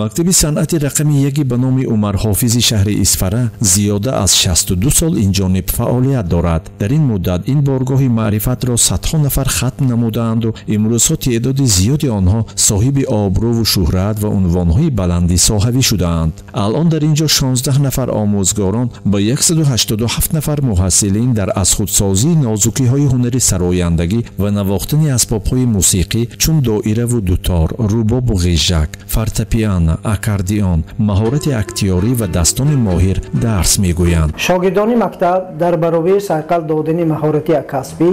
мактаби санъати рақами 1 ба номи Умар Ҳофизи шаҳри Исфара зиёда аз 62 сол инҷониб фаъолият дорад. дар ин муддат ин боргоҳи маърифатро садҳо нафар хатм намудаанду имрӯзҳо теъдоди зиёди онҳо соҳиби обрӯву шӯҳрат ва унвонҳои баланди соҳавӣ шудаанд. алон дар ин ҷо 16 нафар омӯзгорон ба 187 нафар муҳассилин дар азхудсозии нозукиҳои ҳунари сарояндагӣ ва навохтани асбобҳои мусиқӣ чун доираву дутор, рубобу ғижак, фортепиано, аккордеон, маҳорати актиёрӣ ва дастони моҳир дарс мегӯянд. шогирдони мактаб дар баробаи сайқал додани маҳорати касбӣ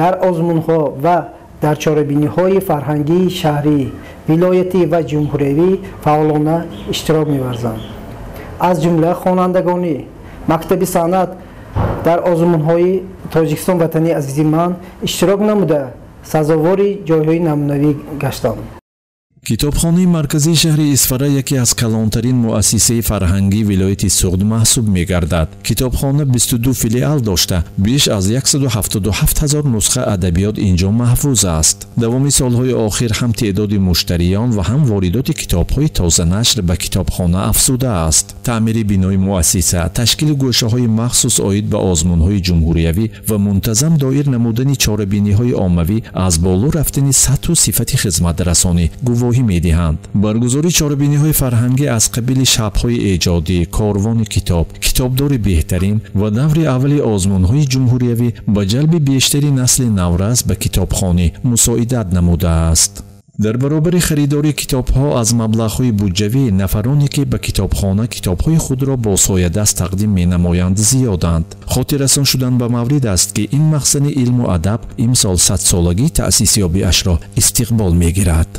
дар озмунҳо ва дар чорабиниҳои фарҳангии шаҳрӣ, вилоятӣ ва ҷумҳуриявӣ фаъолона иштирок меварзанд. аз ҷумла хонандагони мактаби санъат дар озмунҳои Тоҷикистон ватани азизи ман иштирок намуда сазовори ҷойҳои намунавӣ гаштанд. китобхонаи марказии шаҳри Исфара яке аз калонтарин муассисаи фарҳангии вилояти Суғд маҳсуб мегардад. китобхона 22 филиал дошта беш аз 177 000 нусха адабиёт инҷо маҳфуз аст. давоми солҳои охир ҳам теъдоди муштариён ва ҳам воридоти китобҳои тозанашр ба китобхона афзуда аст. таъмири бинои муассиса, ташкили гӯшаҳои махсус оид ба озмунҳои ҷумҳуриявӣ ва мунтазам доир намудани чорабиниҳои оммавӣ аз боло рафтани сатҳу сифати хизматрасонӣ гувоҳӣ медиҳанд. баргузори чорабиниҳои фарҳангӣ аз қабили шабҳои эҷодӣ, корвони китоб, китобдори беҳтарин ва даври аввали озмунҳои ҷумҳуриявӣ ба ҷалби бештари насли наврас ба китобхонӣ мусоидат намудааст. дар баробари харидори китобҳо аз маблағҳои буҷавӣ нафароне ки ба китобхона китобҳои худро бо соядаст тақдим менамоянд зиёданд. хотиррасон шудан ба маврид аст ки ин махзани илму адаб имсол 100-солагии таъсисёбиашро истиқбол мегирад.